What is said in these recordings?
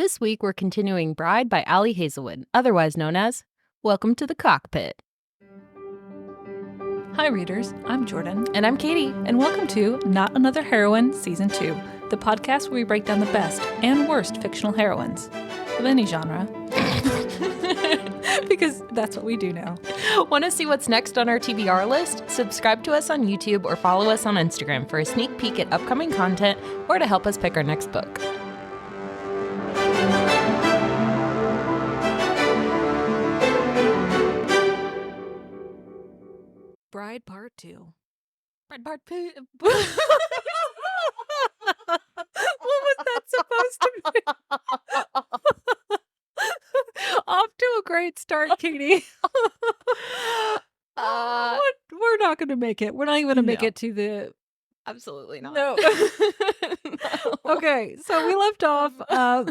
This week, we're continuing Bride by Ali Hazelwood, otherwise known as Welcome to the Cockpit. Hi, readers. I'm Jordan. And I'm Katie. And welcome to Not Another Heroine Season 2, the podcast where we break down the best and worst fictional heroines of any genre. Because that's what we do now. Want to see what's next on our TBR list? Subscribe to us on YouTube or follow us on Instagram for a sneak peek at upcoming content or to help us pick our next book. Bride Part 2. Bride Part 2. What was that supposed to be? Off to a great start, Katie. We're not going to make it. We're not even going to make it to the... Absolutely not. No. No. Okay, so we left off.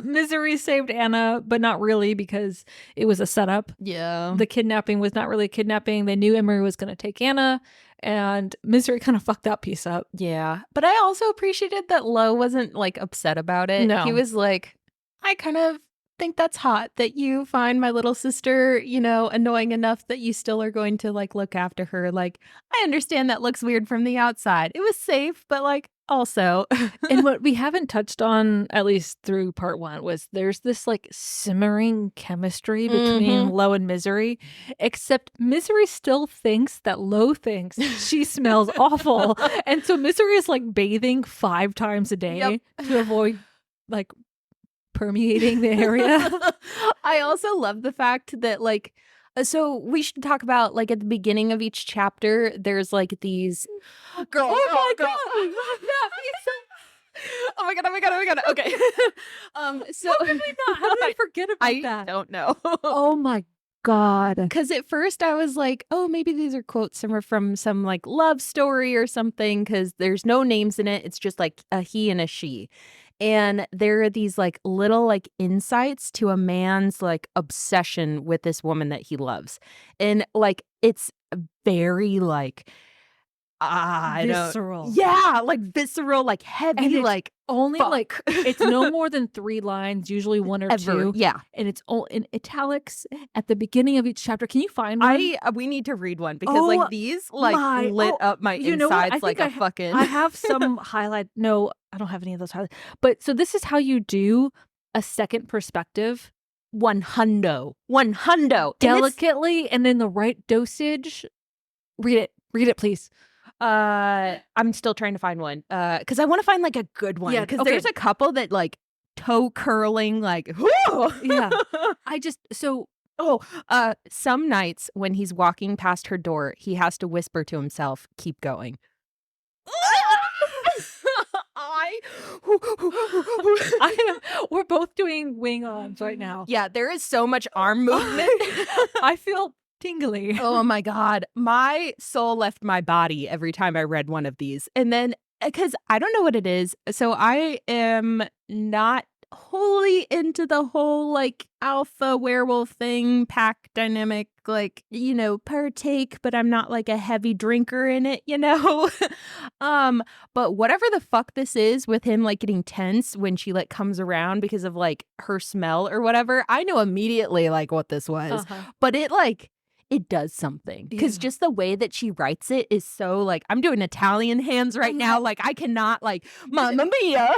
Misery saved Anna, but not really because it was a setup. Yeah. The kidnapping was not really a kidnapping. They knew Emery was going to take Anna, and Misery kind of fucked that piece up. Yeah. But I also appreciated that Lo wasn't like upset about it. No. He was like, I kind of think that's hot that you find my little sister, annoying enough that you still are going to like look after her. Like, I understand that looks weird from the outside. It was safe, but like also. And what we haven't touched on, at least through part one, was there's this like simmering chemistry between Lo and Misery, except Misery still thinks that Lo thinks she smells awful. And so Misery is like bathing 5 times a day to avoid like permeating the area. I also love the fact that like, so we should talk about like at the beginning of each chapter, there's like these girl. Oh my god. Oh my god. Okay. So How did we not? How did I forget about that? I don't know. Oh my god. Because at first I was like, oh, maybe these are quotes from some like love story or something, because there's no names in it. It's just like a he and a she. And there are these like little like insights to a man's like obsession with this woman that he loves. And like it's very like Visceral. Yeah, like visceral, like heavy, and like only fuck. like it's no more than 3 lines, usually 1 or Ever. 2. Yeah. And it's all in italics at the beginning of each chapter. Can you find one? We need to read one because like these like lit up my insides like a fucking I have some highlight. No, I don't have any of those highlights. But so this is how you do a second perspective. 100. Delicately and in the right dosage. Read it, please. I'm still trying to find one because I want to find like a good one because there's a couple that like toe curling like yeah. Some nights when he's walking past her door he has to whisper to himself, keep going. We're both doing wing-ons right now. Yeah, there is so much arm movement. I feel tingly. Oh my god, my soul left my body every time I read one of these. And then because I don't know what it is, so I am not wholly into the whole like alpha werewolf thing, pack dynamic, like partake, but I'm not like a heavy drinker in it, but whatever the fuck this is with him like getting tense when she like comes around because of like her smell or whatever, I know immediately like what this was. But it does something because just the way that she writes it is so like, I'm doing Italian hands right now. Like I cannot like, Mamma Mia.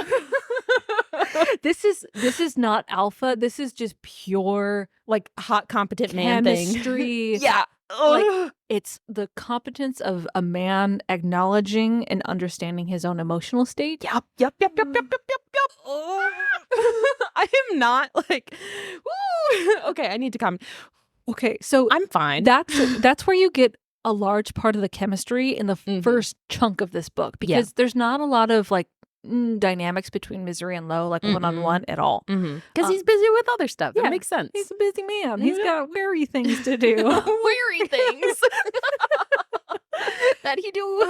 This is not alpha. This is just pure like hot competent man thing. Chemistry. Yeah. Like it's the competence of a man acknowledging and understanding his own emotional state. Yep. Oh. I am not like, woo. Okay, I need to come. Okay, so I'm fine. That's where you get a large part of the chemistry in the first chunk of this book because there's not a lot of like dynamics between Misery and Lo, like one-on-one at all. Because he's busy with other stuff. Yeah, it makes sense. He's a busy man. He's got weary things to do. Weary things. That he do.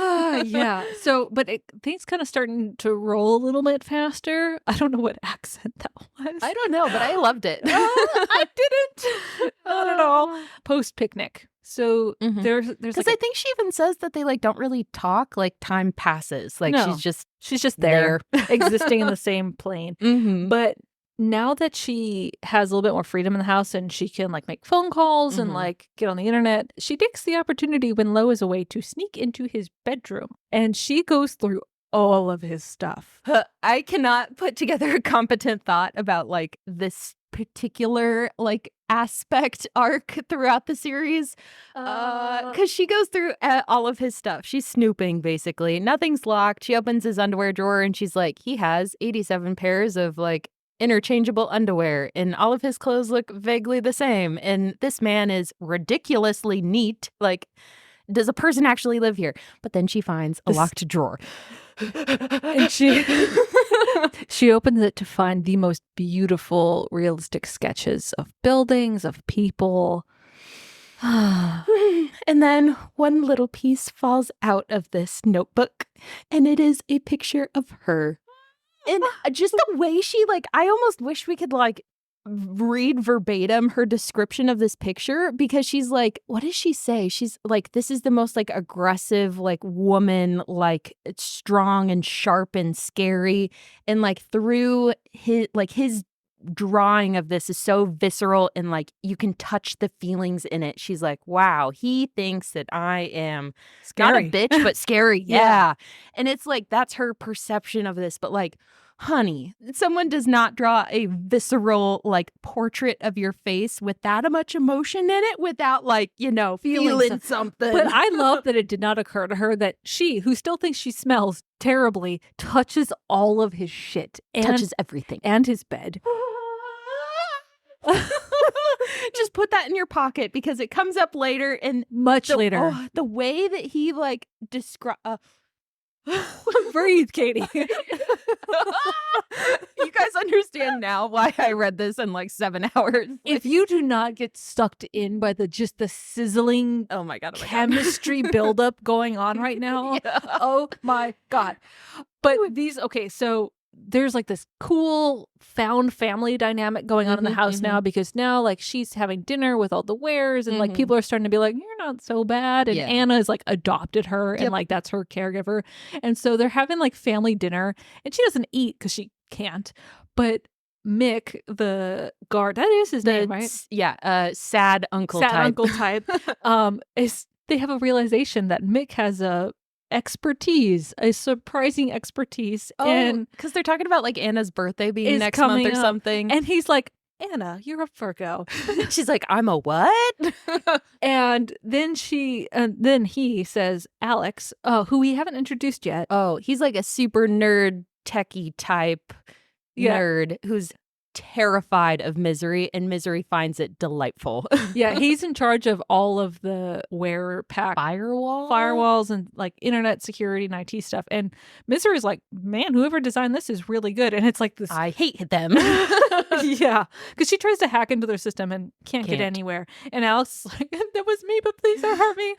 Yeah. So, but things kind of starting to roll a little bit faster. I don't know what accent that was. I don't know, but I loved it. I didn't. Not at all. Post-picnic. So there's because like I think she even says that they like don't really talk, like time passes, like No. she's just there existing in the same plane. But now that she has a little bit more freedom in the house and she can like make phone calls and like get on the internet, she takes the opportunity when Lo is away to sneak into his bedroom, and she goes through all of his stuff. I cannot put together a competent thought about like this particular like aspect arc throughout the series, because she goes through all of his stuff. She's snooping basically. Nothing's locked. She opens his underwear drawer and she's like, he has 87 pairs of like interchangeable underwear and all of his clothes look vaguely the same, and this man is ridiculously neat. Like, does a person actually live here? But then she finds a locked drawer. And she opens it to find the most beautiful, realistic sketches of buildings, of people. And then one little piece falls out of this notebook, and it is a picture of her. And just the way she, like, I almost wish we could, like, read verbatim her description of this picture, because she's like, what does she say? She's like, this is the most like aggressive like woman, like it's strong and sharp and scary, and like through his drawing of this is so visceral and like you can touch the feelings in it. She's like, wow, he thinks that I am Scary. not a bitch but scary. Yeah. And it's like that's her perception of this, but like, honey, someone does not draw a visceral like portrait of your face with that much emotion in it without like, you know, feeling something. But I love that it did not occur to her that she, who still thinks she smells terribly, touches all of his shit. And touches everything. And his bed. Just put that in your pocket because it comes up later and much later. Oh, the way that he like describe breathe, Katie. You guys understand now why I read this in like 7 hours. If you do not get sucked in by the sizzling, oh my god, chemistry buildup going on right now, oh my god. But these, okay, so there's like this cool found family dynamic going on in the house now, because now like she's having dinner with all the wares and like people are starting to be like, you're not so bad, and Anna is like adopted her and like that's her caregiver, and so they're having like family dinner and she doesn't eat because she can't, but Mick, the guard, that is his name, right? Sad uncle type is they have a realization that Mick has a surprising expertise. And because they're talking about like Anna's birthday being next month or something. And he's like, Anna, you're a Virgo. She's like, I'm a what? And then he says, Alex, who we haven't introduced yet. Oh, he's like a super nerd, techie type nerd who's terrified of Misery, and Misery finds it delightful. He's in charge of all of the wearer pack firewalls and like internet security and IT stuff, and Misery's like, man, whoever designed this is really good. And it's like this, I hate them. Because she tries to hack into their system and can't get anywhere, and Alex is like, that was me, but please don't hurt me.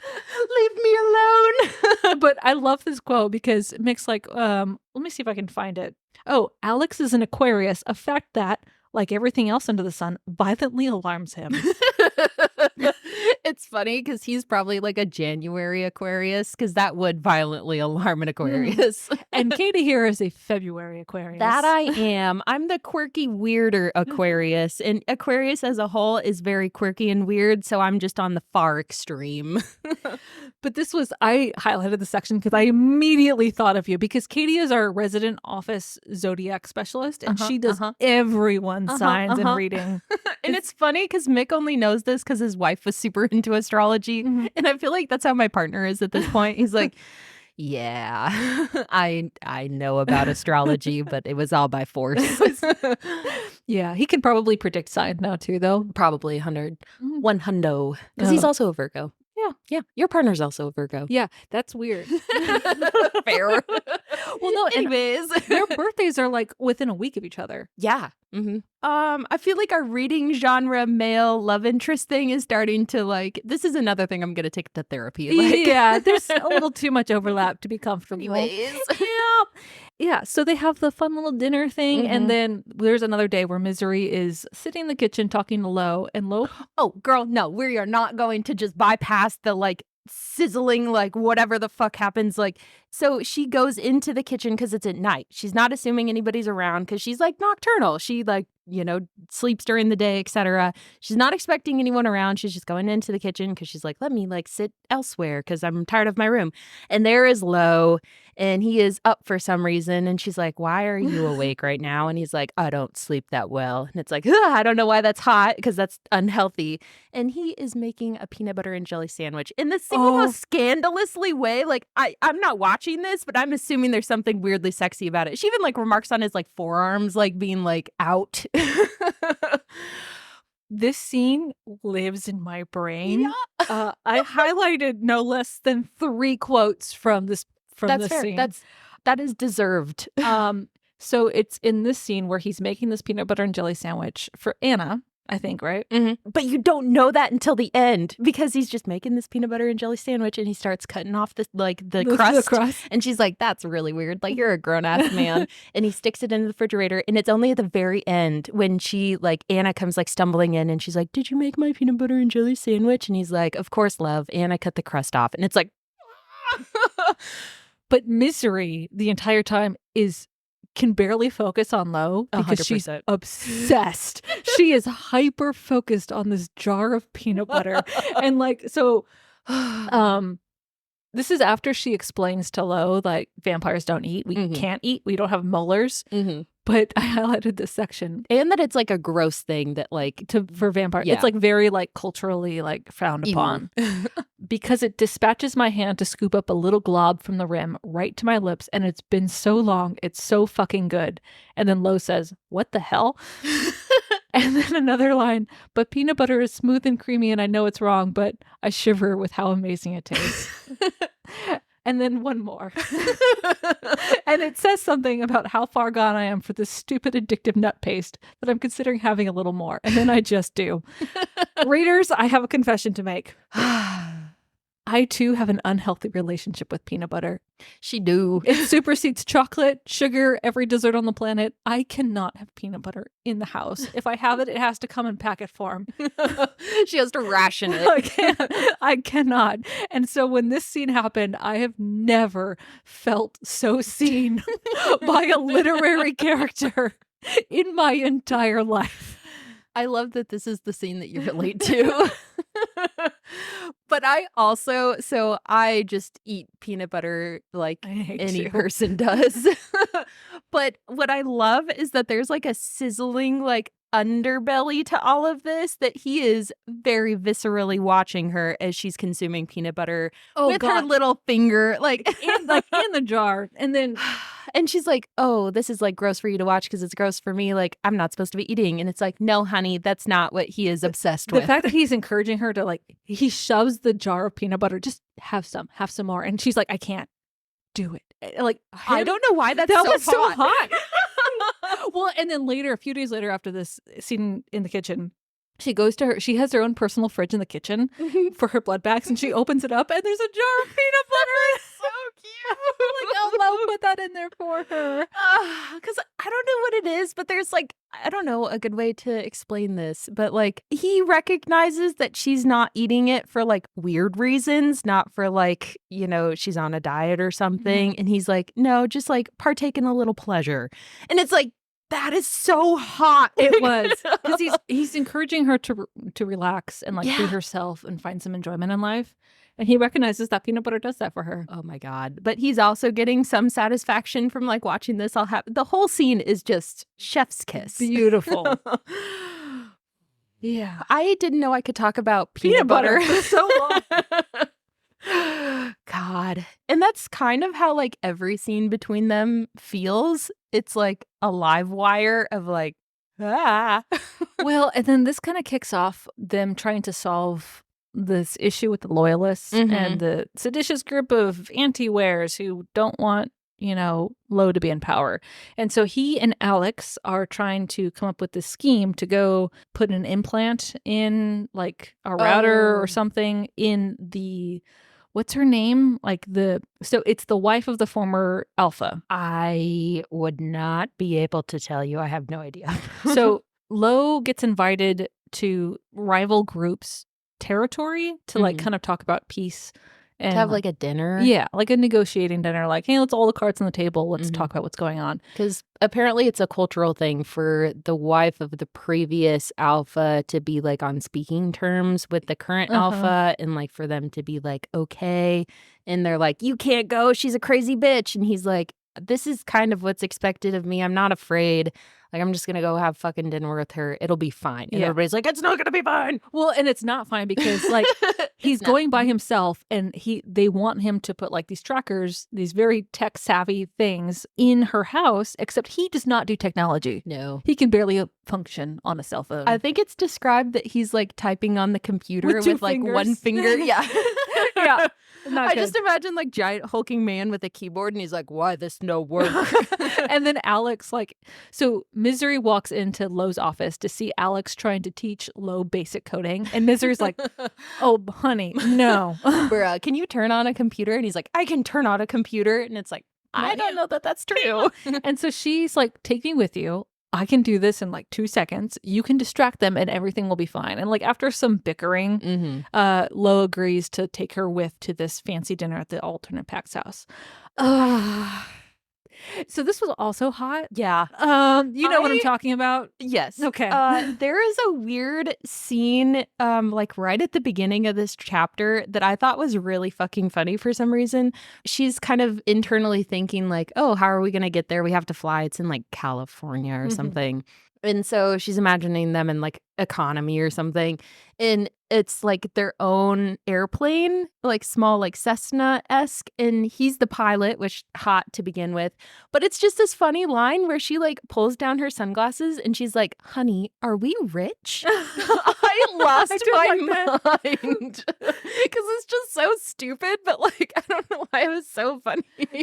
Leave me alone. But I love this quote because Mick's like, let me see if I can find it. Oh, Alex is an Aquarius, a fact that, like everything else under the sun, violently alarms him. It's funny because he's probably like a January Aquarius, because that would violently alarm an Aquarius. And Katie here is a February Aquarius. That I am. I'm the quirky, weirder Aquarius. And Aquarius as a whole is very quirky and weird, so I'm just on the far extreme. But I highlighted the section because I immediately thought of you, because Katie is our resident office zodiac specialist, and she does everyone's signs and reading. And it's funny because Mick only knows this because his wife was super into astrology. And I feel like that's how my partner is at this point. He's like, yeah, I know about astrology, but it was all by force. Yeah, he can probably predict signs now too, though. Probably 100. 100. Because he's also a Virgo. Yeah. Your partner's also a Virgo. Yeah, that's weird. Fair. Well, no, anyways. Their birthdays are like within a week of each other. Yeah. I feel like our reading genre male love interest thing is starting to like, this is another thing I'm going to take to therapy. Like. Yeah, there's a little too much overlap to be comfortable. Anyways. Yeah, so they have the fun little dinner thing, and then there's another day where Misery is sitting in the kitchen talking to Lo, and Lo, oh, girl, no, we are not going to just bypass the like sizzling, like whatever the fuck happens. Like, so she goes into the kitchen because it's at night. She's not assuming anybody's around because she's like nocturnal. She like sleeps during the day, etc. She's not expecting anyone around. She's just going into the kitchen because she's like, let me like sit elsewhere because I'm tired of my room. And there is Lo, and he is up for some reason. And she's like, why are you awake right now? And he's like, I don't sleep that well. And it's like, I don't know why that's hot because that's unhealthy. And he is making a peanut butter and jelly sandwich in the single most scandalously way. Like, I'm not watching this, but I'm assuming there's something weirdly sexy about it. She even like remarks on his like forearms like being like out. This scene lives in my brain. Yeah. I highlighted no less than 3 quotes from this That's fair. scene. That is deserved. So it's in this scene where he's making this peanut butter and jelly sandwich for Anna, I think, right? Mm-hmm. But you don't know that until the end because he's just making this peanut butter and jelly sandwich and he starts cutting off the crust. And she's like, that's really weird. Like, you're a grown-ass man. And he sticks it in the refrigerator. And it's only at the very end when Anna comes like stumbling in and she's like, did you make my peanut butter and jelly sandwich? And he's like, of course, love. Anna cut the crust off. And it's like, but Misery the entire time can barely focus on Lo because 100%. she's obsessed. She is hyper focused on this jar of peanut butter. And this is after she explains to Lo, like, vampires don't eat. We can't eat. We don't have molars. But I highlighted this section. And that it's like a gross thing that like for vampires. Yeah. It's like very like culturally like frowned upon. Because it dispatches my hand to scoop up a little glob from the rim right to my lips. And it's been so long. It's so fucking good. And then Lo says, what the hell? And then another line, but peanut butter is smooth and creamy and I know it's wrong, but I shiver with how amazing it tastes. And then one more. And it says something about how far gone I am for this stupid addictive nut paste that I'm considering having a little more. And then I just do. Readers, I have a confession to make. I too have an unhealthy relationship with peanut butter. She do. It supersedes chocolate, sugar, every dessert on the planet. I cannot have peanut butter in the house. If I have it, it has to come in packet form. She has to ration it. I cannot. And so when this scene happened, I have never felt so seen by a literary character in my entire life. I love that this is the scene that you relate to. But I just eat peanut butter like any person does. But what I love is that there's like a sizzling like underbelly to all of this, that he is very viscerally watching her as she's consuming peanut butter with her little finger like in the jar. And she's like, oh, this is like gross for you to watch because it's gross for me. Like, I'm not supposed to be eating. And it's like, no, honey, that's not what he is obsessed with. The fact that he's encouraging her to like, he shoves the jar of peanut butter, just have some more. And she's like, I can't do it. Like, I don't know why that was so hot. Well, and then later, a few days later after this scene in the kitchen, she has her own personal fridge in the kitchen for her blood bags, and she opens it up and there's a jar of peanut butter. It's so cute. Like, I'll put that in there for her. Because I don't know what it is, but there's like, I don't know a good way to explain this, but like he recognizes that she's not eating it for like weird reasons, not for like, she's on a diet or something. And he's like, no, just like partake in a little pleasure. And it's like, that is so hot. It was because he's encouraging her to relax and like be herself and find some enjoyment in life. And he recognizes that peanut butter does that for her. Oh my God. But he's also getting some satisfaction from like watching this all happen. The whole scene is just chef's kiss. Beautiful. Yeah. I didn't know I could talk about peanut butter for so long. God. And that's kind of how like every scene between them feels. It's like a live wire of like, ah. Well, and then this kind of kicks off them trying to solve this issue with the loyalists and the seditious group of anti-wares who don't want, Lo to be in power. And so he and Alex are trying to come up with this scheme to go put an implant in like a router or something in the... What's her name? So it's the wife of the former Alpha. I would not be able to tell you. I have no idea. So Lo gets invited to rival groups' territory to like kind of talk about peace And To have, like, a dinner? Yeah, like a negotiating dinner, like, "Hey, let's all the cards on the table. Let's Mhm. talk about what's going on." Because apparently it's a cultural thing for the wife of the previous alpha to be, like, on speaking terms with the current Uh-huh. alpha and, like, for them to be like, "Okay," and they're like, "You can't go, she's a crazy bitch," and he's like, "This is kind of what's expected of me, I'm not afraid, like, I'm just gonna go have fucking dinner with her, it'll be fine," and Yeah. everybody's like, "It's not gonna be fine!" Well, and it's not fine because, like, he's It's not. going by himself, and they want him to put, like, these trackers, these very tech-savvy things in her house, except he does not do technology. No. He can barely, function on a cell phone. I think it's described that he's, like, typing on the computer With 2 like, one fingers. finger. Yeah. Yeah. Not I good. just imagine, like, giant hulking man with a keyboard, and he's like, "Why this no work?" And then Alex, like so Misery walks into Lo's office to see Alex trying to teach Lo basic coding, and Misery's like, "Oh, honey, no." Bruh, "Can you turn on a computer?" And he's like, "I can turn on a computer," and it's like, "I Not don't you. know that that's true." And so she's like, "Take me with you. I can do this in like 2 seconds. You can distract them and everything will be fine." And like after some bickering, Mhm. Lo agrees to take her with to this fancy dinner at the alternate Pax house. So this was also hot. Yeah. You know what I'm talking about? Yes. Okay. There is a weird scene, like, right at the beginning of this chapter that I thought was really fucking funny for some reason. She's kind of internally thinking, like, "Oh, how are we gonna get there? We have to fly. It's in, like, California or Mhm. something." And so she's imagining them in, like, economy or something, and it's, like, their own airplane, like, small, like, Cessna-esque, and he's the pilot, which hot to begin with, but it's just this funny line where she, like, pulls down her sunglasses and she's like, "Honey, are we rich?" I lost I did my like mind because it's just so stupid, but, like, I don't know why it was so funny.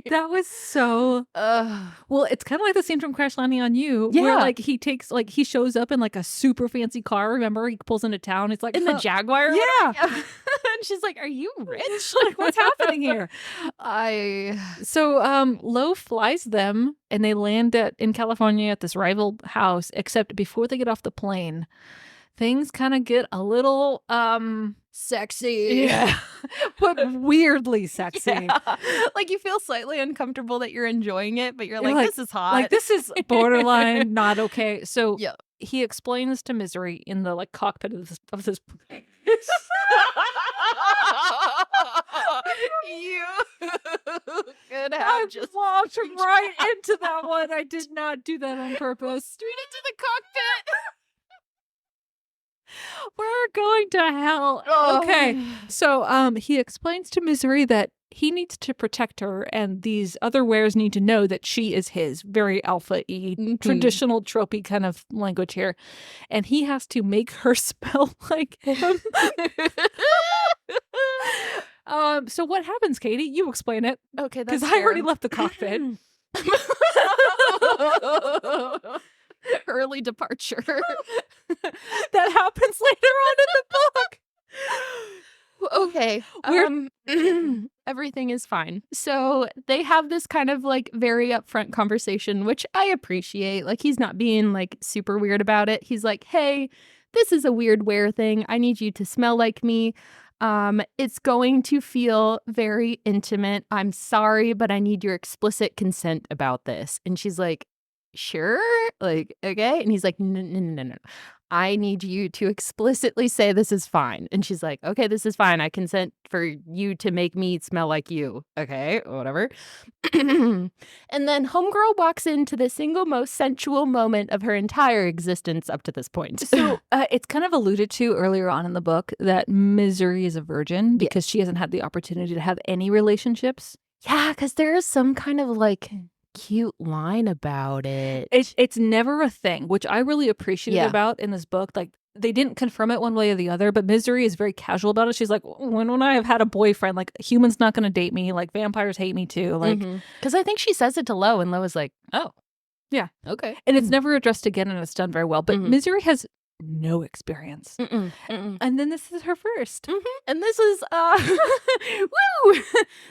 That was so Ugh. well, it's kinda like the scene from Crash Landing on You, where, Yeah. like, he shows up in, like, a super fancy car, remember? He pulls into town, it's like, In the Jaguar or Yeah. whatever? And she's like, "Are you rich?" Like, what's happening here? I So, Lo flies them, and they land in California at this rival house, except before they get off the plane, things kinda get a little, sexy. yeah, but weirdly sexy. Yeah. Like, you feel slightly uncomfortable that you're enjoying it, but you're You're like, "This is hot." like, this is borderline not okay. So, Yeah. he explains to Misery in the, like, cockpit of this You could I have just walked right into that one. I did not do that on purpose. straight into the cockpit. We're going to hell. Oh. Okay. So he explains to Misery that he needs to protect her and these other wares need to know that she is his. Very alpha-y, traditional tropey kind of language here. And he has to make her smell like him. So what happens, Katie? You explain it. Okay, that's Because I already fair. left the cockpit. Early departure. That happens later on in the book. Okay. Everything is fine. So they have this kind of like very upfront conversation, which I appreciate. Like he's not being like super weird about it. He's like, "Hey, this is a weird wear thing. I need you to smell like me. It's going to feel very intimate. I'm sorry, but I need your explicit consent about this." And she's like, "Sure? Like, okay." And he's like, "No, no, no, no, no. I need you to explicitly say this is fine." And she's like, "Okay, this is fine. I consent for you to make me smell like you." Okay, whatever. And then Homegirl walks into the single most sensual moment of her entire existence up to this point. So it's kind of alluded to earlier on in the book that Misery is a virgin because she hasn't had the opportunity to have any relationships. Yeah, because there is some kind of like cute line about it. It's never a thing, which I really appreciated about in this book. Like they didn't confirm it one way or the other, but Misery is very casual about it. She's like, when I have had a boyfriend, like humans not going to date me, like vampires hate me too, like because I think she says it to Lo, and Lo is like, "Oh, yeah, okay," and it's never addressed again, and it's done very well. But Misery has no experience, and then this is her 1st, and this is woo.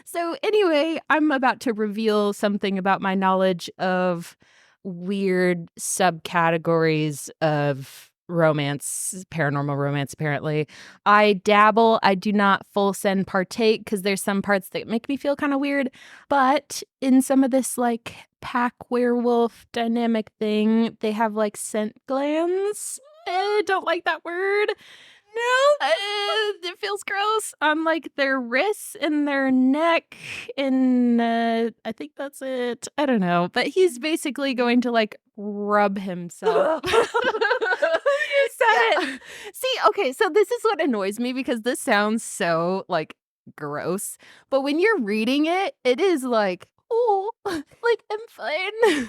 So anyway, I'm about to reveal something about my knowledge of weird subcategories of romance, paranormal romance, apparently. I dabble. I do not full send partake because there's some parts that make me feel kind of weird. But in some of this like pack werewolf dynamic thing, they have like scent glands. I don't like that word. No, it feels gross on like their wrists and their neck, and I think that's it. I don't know, but he's basically going to like rub himself. You said it. See, okay, so this is what annoys me because this sounds so like gross, but when you're reading it, it is like, oh, like I'm fine.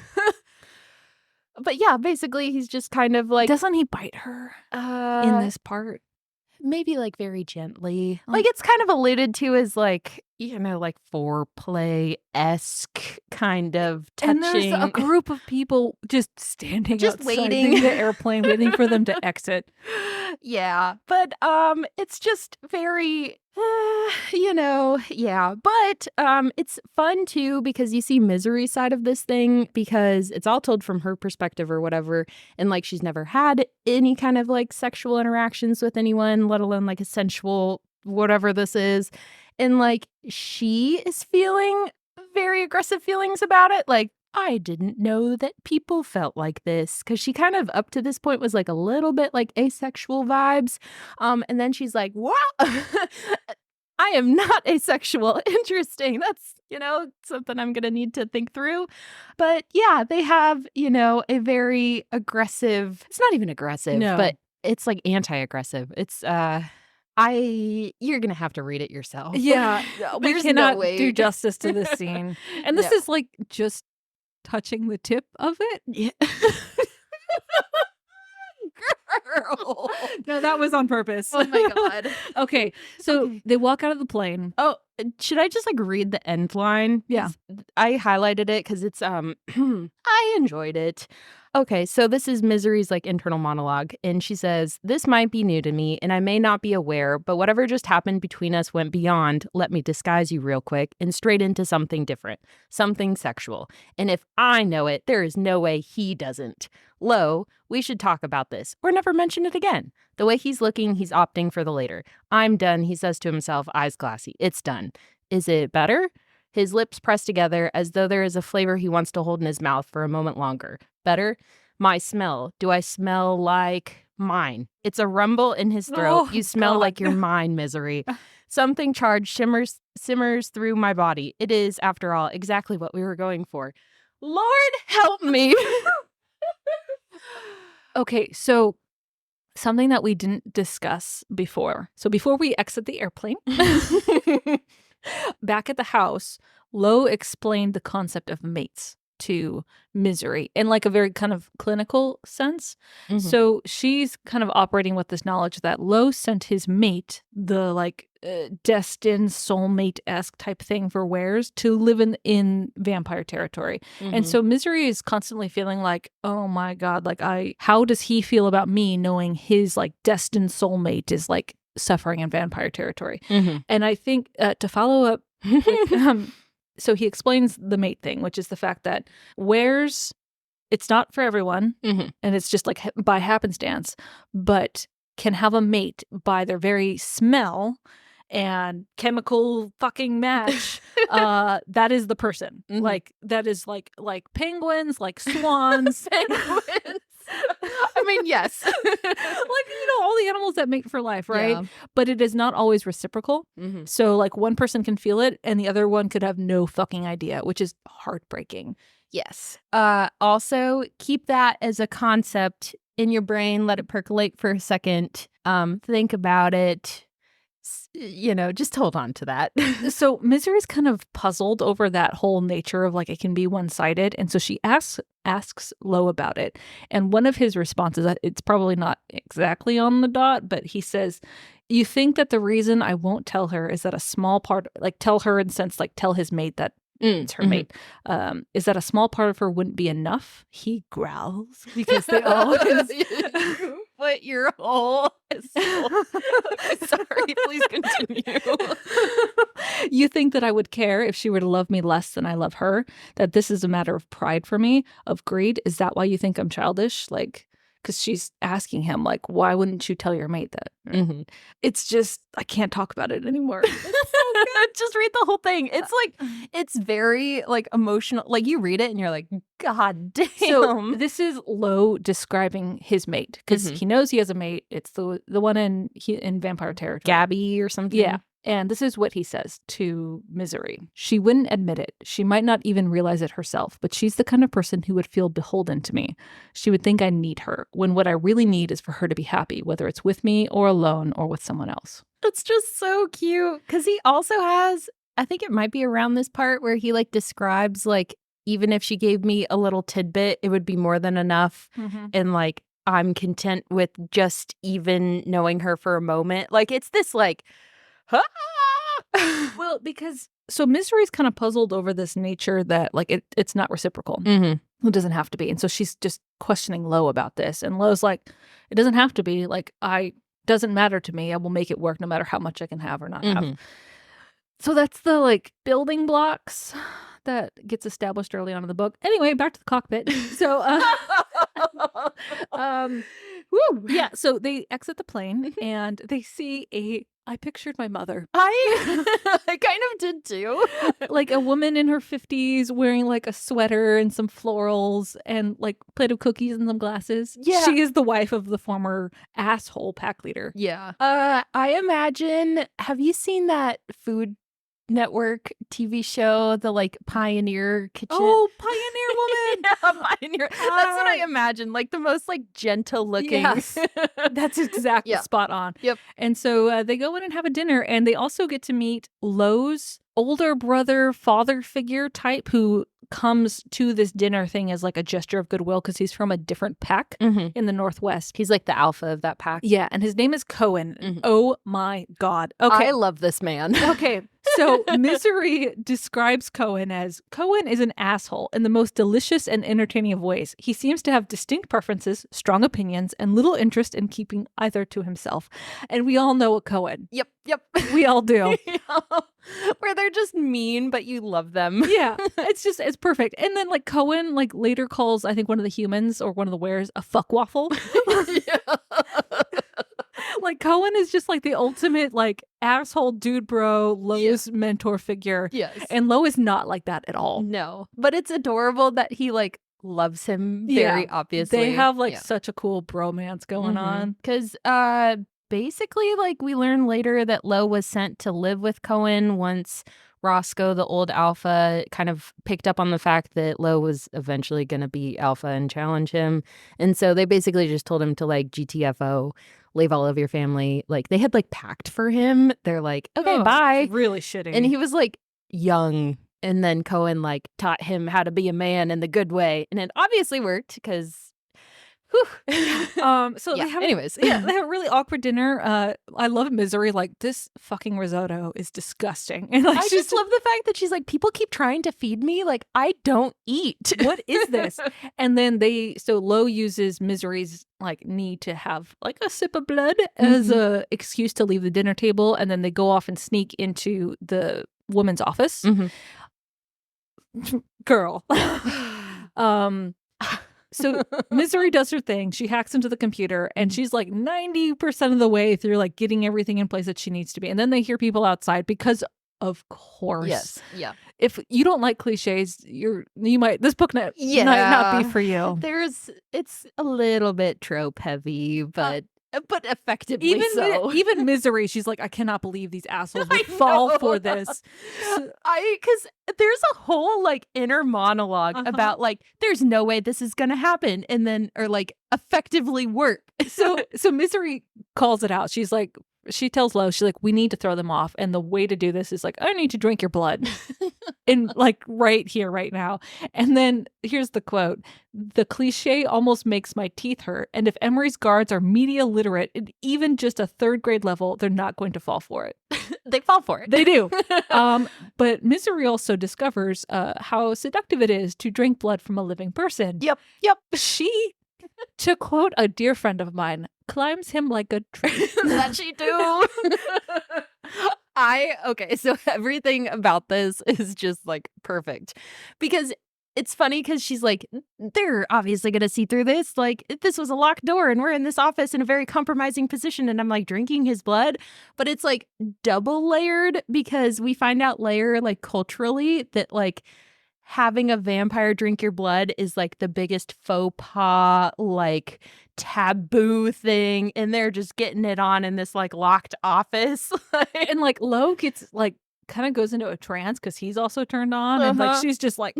But yeah, basically he's just kind of like Doesn't he bite her in this part? maybe like very gently. Oh. Like it's kind of alluded to as like, you know, like foreplay-esque kind of touching. And there's a group of people just standing Just outside waiting. the airplane, waiting for them to exit. Yeah, but it's just very you know, yeah, but it's fun too because you see Misery's side of this thing because it's all told from her perspective or whatever, and like she's never had any kind of like sexual interactions with anyone, let alone like a sensual whatever this is, and like she is feeling very aggressive feelings about it, like I didn't know that people felt like this because she kind of up to this point was like a little bit like asexual vibes. And then she's like, wow, I am not asexual. Interesting. That's, you know, something I'm going to need to think through. But yeah, they have, you know, a very aggressive, it's not even aggressive, No. but it's like anti-aggressive. It's, you're going to have to read it yourself. Yeah, we There's cannot no way. do justice to this scene. And this No. is like just touching the tip of it. Yeah. Girl. No, that was on purpose. Oh my God. Okay, so Okay. they walk out of the plane. Oh, should I just like read the end line? Yeah. I highlighted it because it's I enjoyed it. Okay, so this is Misery's like internal monologue, and she says, "This might be new to me, and I may not be aware, but whatever just happened between us went beyond, let me disguise you real quick, and straight into something different, something sexual. And if I know it, there is no way he doesn't. Lo, we should talk about this, or never mention it again. The way he's looking, he's opting for the later. I'm done," he says to himself, eyes glassy. It's done. Is it better? His lips press together as though there is a flavor he wants to hold in his mouth for a moment longer. Better? My smell. Do I smell like mine? It's a rumble in his throat. Oh, You smell God. like your mine, Misery. Something charged simmers through my body. It is, after all, exactly what we were going for. Lord help me. Okay, so something that we didn't discuss before. So before we exit the airplane, back at the house, Lo explained the concept of mates to Misery in like a very kind of clinical sense. Mhm. So she's kind of operating with this knowledge that Lo sent his mate, the like destined soulmate-esque type thing for Wares, to live in vampire territory. And Mhm. so Misery is constantly feeling like, oh my God, like how does he feel about me knowing his like destined soulmate is like suffering in vampire territory? Mhm. And I think to follow up, so he explains the mate thing, which is the fact that Wares, it's not for everyone, Mhm. and it's just like by happenstance, but can have a mate by their very smell and chemical fucking match. That is the person. Mhm. Like that is like penguins, like swans. Penguins. I mean, yes. Like, you know, all the animals that mate for life, right? Yeah. But it is not always reciprocal. Mhm. So like one person can feel it and the other one could have no fucking idea, which is heartbreaking. Yes. Also, keep that as a concept in your brain. Let it percolate for a second. Think about it. You know, just hold on to that. So Misery's kind of puzzled over that whole nature of like it can be one-sided. And so she asks Lo about it. And one of his responses, it's probably not exactly on the dot, but he says, you think that the reason I won't tell her is that a small part, like tell her in the sense, like tell his mate that it's her mate, is that a small part of her wouldn't be enough? He growls because they all But your whole sorry, please continue. You think that I would care if she were to love me less than I love her? That this is a matter of pride for me, of greed? Is that why you think I'm childish? Like, because she's asking him, like, why wouldn't you tell your mate that? It's just, I can't talk about it anymore. It's so good. Just read the whole thing. It's like, it's very like emotional. Like you read it and you're like, God damn. So this is Lo describing his mate because he knows he has a mate. It's the one in vampire territory. Gabby or something. Yeah. And this is what he says to Misery. She wouldn't admit it. She might not even realize it herself, but she's the kind of person who would feel beholden to me. She would think I need her, when what I really need is for her to be happy, whether it's with me or alone or with someone else. It's just so cute. Because he also has, I think it might be around this part where he like describes like, even if she gave me a little tidbit, it would be more than enough. And like, I'm content with just even knowing her for a moment. Like, it's this like, well, because so Misery's kind of puzzled over this nature that like it's not reciprocal. It doesn't have to be. And so she's just questioning Lo about this. And Lo's like, it doesn't have to be. Like, doesn't matter to me. I will make it work no matter how much I can have or not have. So that's the like building blocks that gets established early on in the book. Anyway, back to the cockpit. So yeah, so they exit the plane and they see I pictured my mother. I kind of did too. Like a woman in her 50s wearing like a sweater and some florals and like Play-Doh cookies and some glasses. Yeah. She is the wife of the former asshole pack leader. Yeah. I imagine, have you seen that Food Network TV show, the like Pioneer Kitchen? Oh, Pioneer Woman. Yeah, Pioneer. That's what I imagine. Like the most like gentle looking. Yes. That's exactly spot on. Yep. And so they go in and have a dinner, and they also get to meet Lo's older brother, father figure type who comes to this dinner thing as like a gesture of goodwill because he's from a different pack in the Northwest. He's like the alpha of that pack. Yeah, and his name is Cohen. Oh my God. Okay. I love this man. Okay. So Misery describes Cohen as Cohen is an asshole in the most delicious and entertaining of ways. He seems to have distinct preferences, strong opinions, and little interest in keeping either to himself. And we all know a Cohen. Yep. We all do. Where they're just mean, but you love them. Yeah. It's perfect. And then like Cohen like later calls, I think, one of the humans or one of the wares a fuck waffle. Like Cohen is just like the ultimate like asshole dude bro, Lo's mentor figure. Yes. And Lo is not like that at all. No. But it's adorable that he like loves him very obviously. They have like such a cool bromance going on. Because basically like we learn later that Lo was sent to live with Cohen once Roscoe, the old alpha, kind of picked up on the fact that Lo was eventually going to be alpha and challenge him. And so they basically just told him to like GTFO, leave all of your family. Like they had like packed for him. They're like, okay, bye. Really shitty. And he was like young. And then Cohen like taught him how to be a man in the good way. And it obviously worked because so yeah. they have Anyways. they have a really awkward dinner. I love Misery. Like, this fucking risotto is disgusting. And like, I just love the fact that she's like, people keep trying to feed me. Like, I don't eat. What is this? And then so Lo uses Misery's like need to have like a sip of blood as a excuse to leave the dinner table. And then they go off and sneak into the woman's office. Girl. So Misery does her thing. She hacks into the computer and she's like 90% of the way through like getting everything in place that she needs to be. And then they hear people outside because of course. Yes. Yeah. If you don't like cliches, this book might not be for you. It's a little bit trope heavy, but effectively even Misery, she's like, I cannot believe these assholes would fall for this. Because there's a whole like inner monologue about like, there's no way this is gonna happen, and then or like effectively work. So Misery calls it out. She's like, she tells Lo, she's like, we need to throw them off, and the way to do this is like, I need to drink your blood, in like right here, right now. And then here's the quote: "The cliche almost makes my teeth hurt, and if Emery's guards are media literate at even just a third grade level, they're not going to fall for it." They fall for it. They do. But Misery also discovers how seductive it is to drink blood from a living person. Yep. She, to quote a dear friend of mine, climbs him like a tree. That she do. Okay, so everything about this is just like perfect because it's funny because she's like, they're obviously going to see through this. Like, this was a locked door and we're in this office in a very compromising position. And I'm like drinking his blood. But it's like double layered because we find out later, like culturally, that like having a vampire drink your blood is like the biggest faux pas, like taboo thing. And they're just getting it on in this like locked office. And like Lo gets like kind of goes into a trance because he's also turned on, and like she's just like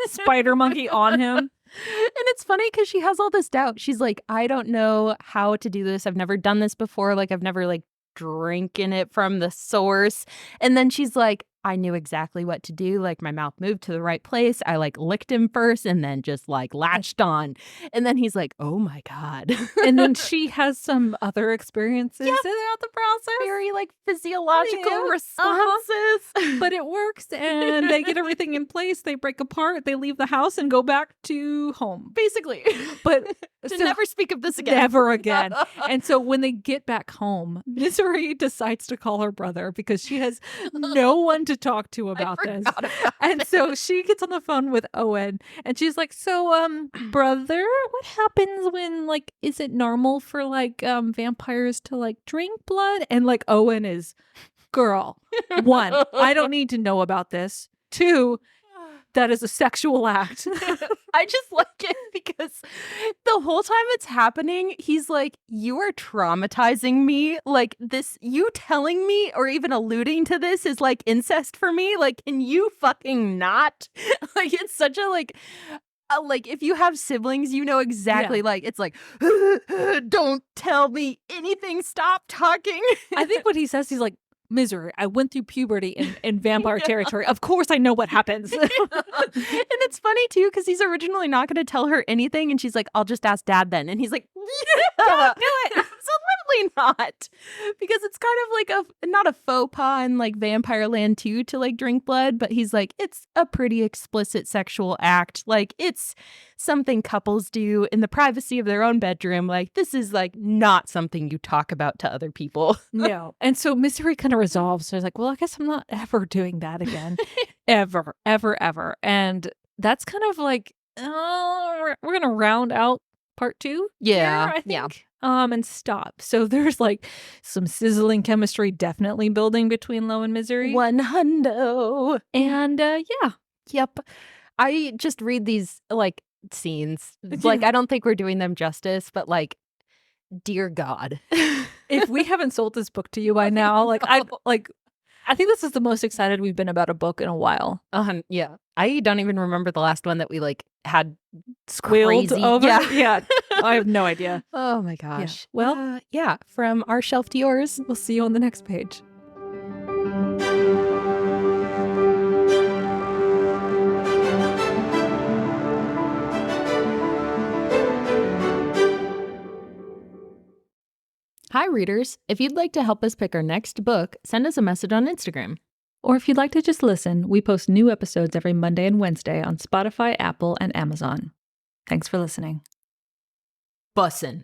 spider monkey on him. And it's funny because she has all this doubt. She's like, I don't know how to do this. I've never done this before. Like, I've never like drinking it from the source. And then she's like, I knew exactly what to do. Like, my mouth moved to the right place. I like licked him first and then just like latched on. And then he's like, oh my God. And then she has some other experiences throughout the process. Very like physiological responses. But it works, and they get everything in place. They break apart. They leave the house and go back to home. Basically. But to never speak of this again. Never again. And so when they get back home, Misery decides to call her brother because she has no one to talk to about this. And so she gets on the phone with Owen and she's like, so brother, what happens when like, is it normal for like vampires to like drink blood? And like Owen is, girl, one, I don't need to know about this. Two, that is a sexual act. I just like it because the whole time it's happening, he's like, you are traumatizing me. Like this, you telling me or even alluding to this is like incest for me. Like, can you fucking not? Like, it's such a like if you have siblings, you know exactly like, it's like, don't tell me anything. Stop talking. I think what he says, he's like, Misery, I went through puberty in vampire territory. Of course I know what happens. And it's funny too because he's originally not going to tell her anything and she's like, I'll just ask Dad then. And he's like, yeah, do it. Absolutely not. Because it's kind of like not a faux pas in like Vampire Land 2 to like drink blood, but he's like, it's a pretty explicit sexual act. Like it's something couples do in the privacy of their own bedroom. Like this is like not something you talk about to other people. No. And so Misery kind of resolves. So he's like, well, I guess I'm not ever doing that again. Ever, ever, ever. And that's kind of like, we're going to round out part 2. Yeah. Here, I think. And stop. So there's like some sizzling chemistry definitely building between Lo and Misery. 100. And yeah. Yep. I just read these like scenes. Like I don't think we're doing them justice, but like, dear God. If we haven't sold this book to you by now, I think this is the most excited we've been about a book in a while. Yeah. I don't even remember the last one that we like had squealed crazy over. Yeah. I have no idea. Oh my gosh. Yeah. Well, yeah. From our shelf to yours. We'll see you on the next page. Hi, readers. If you'd like to help us pick our next book, send us a message on Instagram. Or if you'd like to just listen, we post new episodes every Monday and Wednesday on Spotify, Apple, and Amazon. Thanks for listening. Bussin'.